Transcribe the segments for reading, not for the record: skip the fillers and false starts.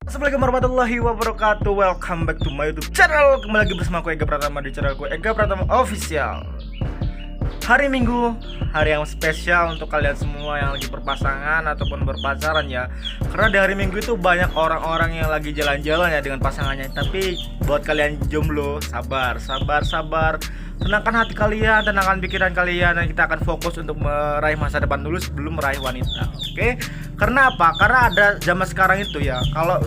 Assalamualaikum warahmatullahi wabarakatuh. Welcome back to my YouTube channel. Kembali lagi bersama aku Ega Pratama di channel aku Ega Pratama Official. Hari Minggu, hari yang spesial untuk kalian semua yang lagi berpasangan ataupun berpacaran ya. Karena di hari Minggu itu banyak orang-orang yang lagi jalan-jalan ya dengan pasangannya. Tapi buat kalian jomblo, sabar. Tenangkan hati kalian, tenangkan pikiran kalian, dan kita akan fokus untuk meraih masa depan dulu sebelum meraih wanita. Oke? Karena apa? Karena ada zaman sekarang itu ya, kalau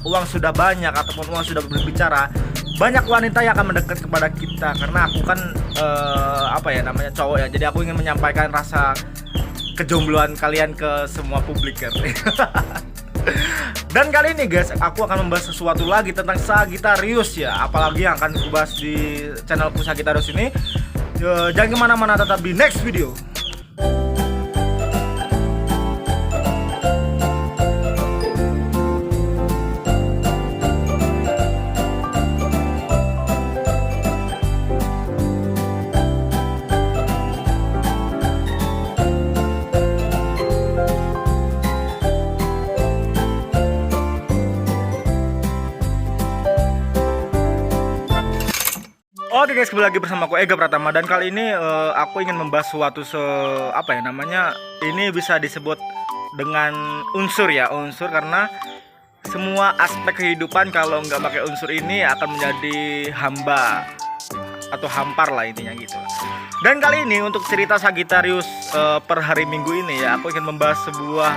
uang sudah banyak ataupun uang sudah berbicara, banyak wanita yang akan mendekat kepada kita. Karena aku kan cowok ya, jadi aku ingin menyampaikan rasa kejombloan kalian ke semua publik kan. Dan kali ini guys, aku akan membahas sesuatu lagi tentang Sagittarius ya. Apalagi yang akan dibahas di channelku Sagittarius ini. Jangan kemana-mana, tetap di next video. Oke guys, kembali lagi bersama aku Ega Pratama, dan kali ini aku ingin membahas suatu ini bisa disebut dengan unsur ya, unsur karena semua aspek kehidupan kalau nggak pakai unsur ini akan menjadi hamba atau hampar lah intinya gitu. Dan kali ini untuk cerita Sagittarius per hari Minggu ini ya, aku ingin membahas sebuah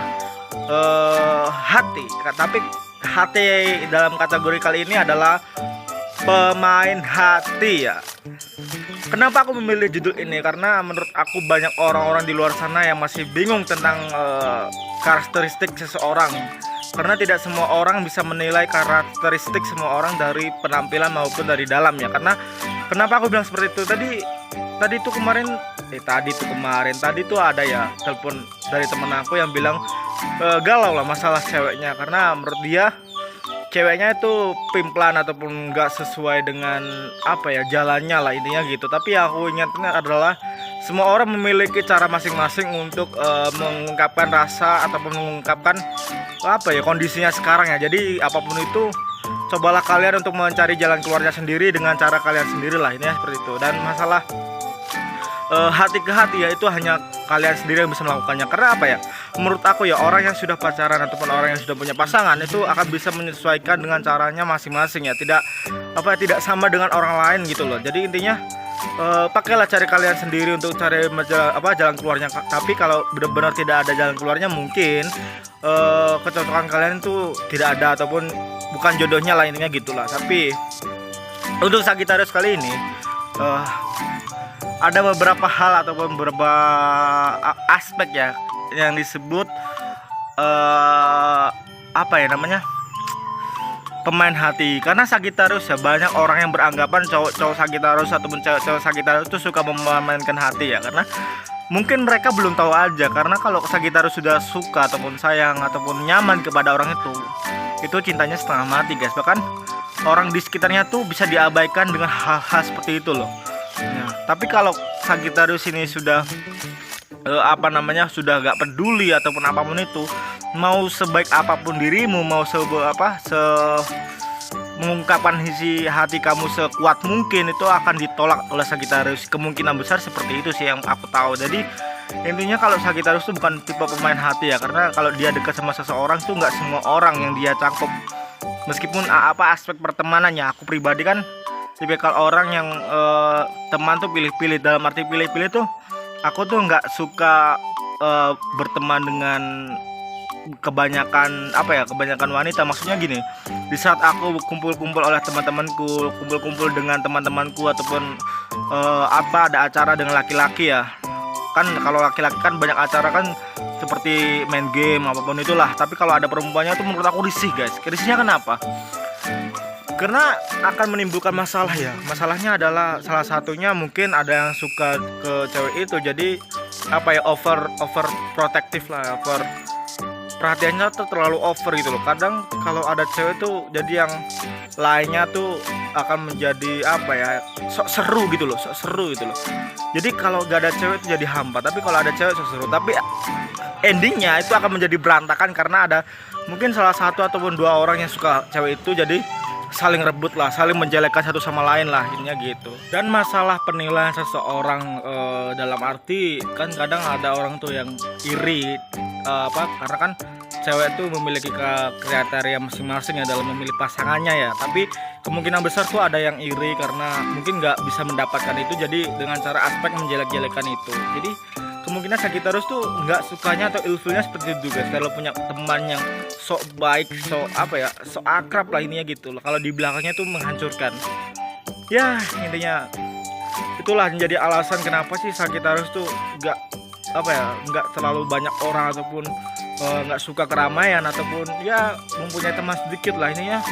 hati, tapi hati dalam kategori kali ini adalah pemain hati ya. Kenapa aku memilih judul ini? Karena menurut aku banyak orang-orang di luar sana yang masih bingung tentang karakteristik seseorang. Karena tidak semua orang bisa menilai karakteristik semua orang dari penampilan maupun dari dalam ya. Karena kenapa aku bilang seperti itu? Tadi tuh ada ya telepon dari temen aku yang bilang galau lah masalah ceweknya, karena menurut dia ceweknya itu pimplan ataupun nggak sesuai dengan jalannya lah intinya gitu. Tapi yang aku ingatnya adalah semua orang memiliki cara masing-masing untuk mengungkapkan rasa ataupun mengungkapkan kondisinya sekarang ya. Jadi apapun itu, cobalah kalian untuk mencari jalan keluarnya sendiri dengan cara kalian sendiri lah ini ya, seperti itu. Dan masalah hati ke hati ya, itu hanya kalian sendiri yang bisa melakukannya. Karena apa ya, menurut aku ya, orang yang sudah pacaran ataupun orang yang sudah punya pasangan itu akan bisa menyesuaikan dengan caranya masing-masing ya, tidak sama dengan orang lain gitu loh. Jadi intinya pakailah cari kalian sendiri untuk cari jalan keluarnya. Tapi kalau benar-benar tidak ada jalan keluarnya, mungkin kecocokan kalian itu tidak ada ataupun bukan jodohnya lah intinya gitulah. Tapi untuk Sagittarius kali ini ada beberapa hal ataupun beberapa aspek ya yang disebut pemain hati. Karena Sagittarius ya, banyak orang yang beranggapan cowok Sagittarius ataupun cewek Sagittarius itu suka memainkan hati ya, karena mungkin mereka belum tahu aja. Karena kalau Sagittarius sudah suka ataupun sayang ataupun nyaman kepada orang itu cintanya setengah mati guys. Bahkan orang di sekitarnya tuh bisa diabaikan dengan hal-hal seperti itu loh. Nah, tapi kalau Sagittarius ini sudah sudah gak peduli ataupun apapun itu, mau sebaik apapun dirimu, mau mengungkapkan isi hati kamu sekuat mungkin, itu akan ditolak oleh Sagittarius. Kemungkinan besar seperti itu sih yang aku tahu. Jadi intinya kalau Sagittarius itu bukan tipe pemain hati ya, karena kalau dia dekat sama seseorang tuh nggak semua orang yang dia cangkup. Meskipun aspek pertemanannya, aku pribadi kan tipikal orang yang teman tuh pilih-pilih. Dalam arti pilih-pilih tuh, aku tuh nggak suka berteman dengan kebanyakan wanita. Maksudnya gini, di saat aku kumpul-kumpul oleh teman-temanku, kumpul-kumpul dengan teman-temanku ataupun ada acara dengan laki-laki ya, kan kalau laki-laki kan banyak acara kan seperti main game apapun itulah. Tapi kalau ada perempuannya tuh menurut aku risih guys. Risihnya kenapa? Karena akan menimbulkan masalah ya. Masalahnya adalah salah satunya mungkin ada yang suka ke cewek itu, jadi over protektif lah, perhatiannya tuh terlalu over gitu loh. Kadang kalau ada cewek tuh jadi yang lainnya tuh akan menjadi sok seru gitu loh. Jadi kalau gak ada cewek tuh jadi hampa, tapi kalau ada cewek sok seru. Tapi endingnya itu akan menjadi berantakan karena ada mungkin salah satu ataupun dua orang yang suka cewek itu, jadi saling rebut lah, saling menjelekkan satu sama lain lah intinya gitu. Dan masalah penilaian seseorang dalam arti kan kadang ada orang tuh yang iri karena kan cewek tuh memiliki kriteria masing-masing ya dalam memilih pasangannya ya, tapi kemungkinan besar tuh ada yang iri karena mungkin nggak bisa mendapatkan itu, jadi dengan cara aspek menjelek-jelekan itu. Jadi kemungkinan Sagittarius tuh nggak sukanya atau ilfilnya seperti itu guys, kalau punya teman yang sok baik, sok akrab lah ininya gitu loh, kalau di belakangnya tuh menghancurkan. Ya intinya itulah menjadi alasan kenapa sih Sagittarius tuh nggak terlalu banyak orang ataupun nggak suka keramaian ataupun ya mempunyai teman sedikit lah. Ininya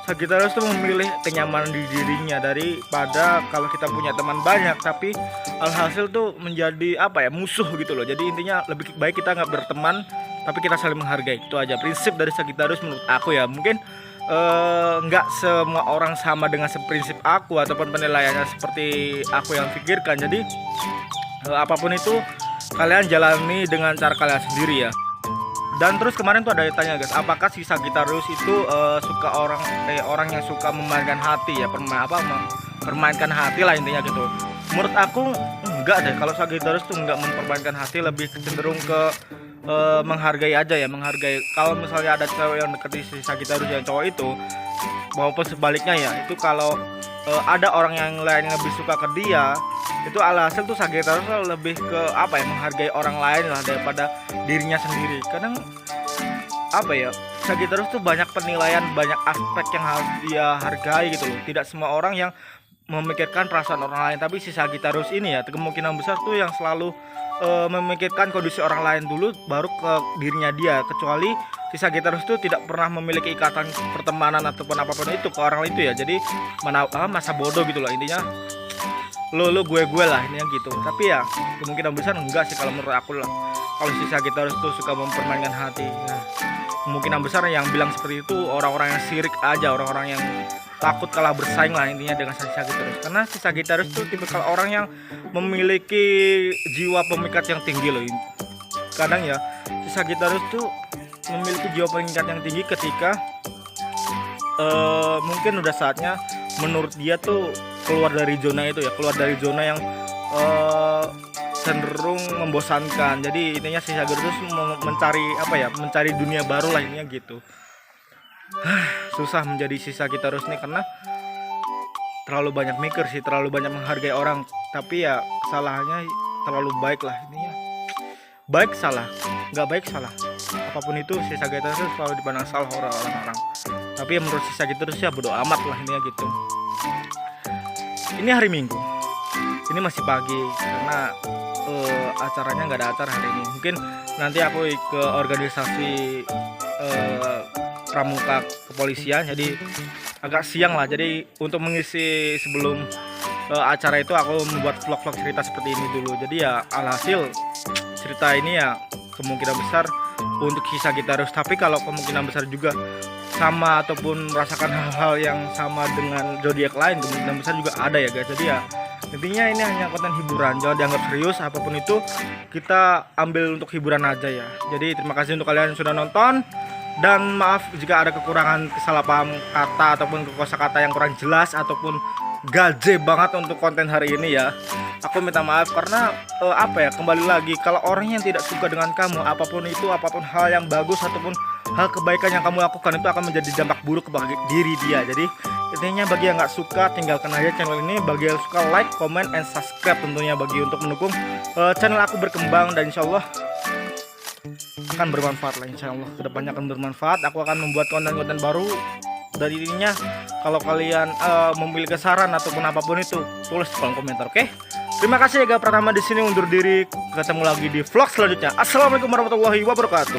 Sagittarius tuh memilih kenyamanan di dirinya daripada kalau kita punya teman banyak tapi alhasil tuh menjadi musuh gitu loh. Jadi intinya lebih baik kita nggak berteman tapi kita saling menghargai. Itu aja prinsip dari Sagittarius menurut aku ya. Mungkin nggak semua orang sama dengan seprinsip aku ataupun penilaiannya seperti aku yang pikirkan. Jadi apapun itu kalian jalani dengan cara kalian sendiri ya. Dan terus kemarin tuh ada yang tanya guys, apakah si Sagittarius itu suka orang yang suka memainkan hati ya, permainkan hati lah intinya gitu. Menurut aku enggak deh, kalau Sagittarius tuh enggak mempermainkan hati, lebih cenderung ke menghargai aja ya, menghargai. Kalau misalnya ada cewek yang deketin si Sagittarius yang cowok itu, maupun sebaliknya ya, itu kalau ada orang yang lain yang lebih suka ke dia, itu alhasil tuh Sagittarius lebih ke menghargai orang lain lah daripada dirinya sendiri. Kadang Sagittarius tuh banyak penilaian, banyak aspek yang harus dia hargai gitu loh. Tidak semua orang yang memikirkan perasaan orang lain, tapi si Sagittarius ini ya kemungkinan besar tuh yang selalu memikirkan kondisi orang lain dulu baru ke dirinya dia. Kecuali si Sagittarius itu tidak pernah memiliki ikatan pertemanan ataupun apapun itu ke orang itu ya. Jadi masa bodoh gitu loh intinya, lo gue lah ini gitu. Tapi ya kemungkinan besar enggak sih kalau menurut aku lah. Kalau si Sagittarius tuh suka mempermainkan hati, nah kemungkinan besar yang bilang seperti itu orang-orang yang sirik aja, orang-orang yang takut kalah bersaing lah intinya dengan si Sagittarius. Karena si Sagittarius tuh tipikal orang yang memiliki jiwa pemikat yang tinggi loh. Kadang ya si Sagittarius tuh memiliki jiwa pemikat yang tinggi ketika mungkin udah saatnya menurut dia tuh keluar dari zona itu ya, keluar dari zona yang cenderung membosankan. Jadi intinya si Sagittarius mencari dunia baru lah intinya gitu. Susah menjadi si Sagittarius nih karena terlalu banyak mikir sih, terlalu banyak menghargai orang. Tapi ya kesalahannya terlalu baik lah intinya. Baik salah, nggak baik salah. Apapun itu si Sagittarius selalu dipandang salah orang-orang. Tapi ya menurut si Sagittarius ya bodo amat lah intinya gitu. Ini hari Minggu, ini masih pagi karena acaranya nggak ada acara hari ini. Mungkin nanti aku ke organisasi pramuka kepolisian, jadi agak siang lah. Jadi untuk mengisi sebelum acara itu aku membuat vlog-vlog cerita seperti ini dulu. Jadi ya alhasil cerita ini ya kemungkinan besar untuk si Sagittarius. Tapi kalau kemungkinan besar juga sama ataupun merasakan hal-hal yang sama dengan zodiak lain, kemungkinan besar juga ada ya guys. Jadi ya intinya ini hanya konten hiburan, jangan dianggap serius. Apapun itu kita ambil untuk hiburan aja ya. Jadi terima kasih untuk kalian yang sudah nonton, dan maaf jika ada kekurangan, kesalahpaham kata ataupun kosakata yang kurang jelas ataupun gaje banget untuk konten hari ini ya. Aku minta maaf karena kembali lagi, kalau orang yang tidak suka dengan kamu, apapun itu, apapun hal yang bagus ataupun hal kebaikan yang kamu lakukan itu akan menjadi dampak buruk bagi diri dia. Jadi intinya bagi yang nggak suka tinggalkan aja channel ini. Bagi yang suka like, comment, and subscribe tentunya bagi untuk mendukung channel aku berkembang, dan insyaallah akan bermanfaat lah. Insyaallah kedepannya akan bermanfaat. Aku akan membuat konten-konten baru. Dan intinya kalau kalian memiliki saran ataupun apapun itu, tulis di kolom komentar, oke? Terima kasih ya guys, Pratama di sini undur diri. Ketemu lagi di vlog selanjutnya. Assalamualaikum warahmatullahi wabarakatuh.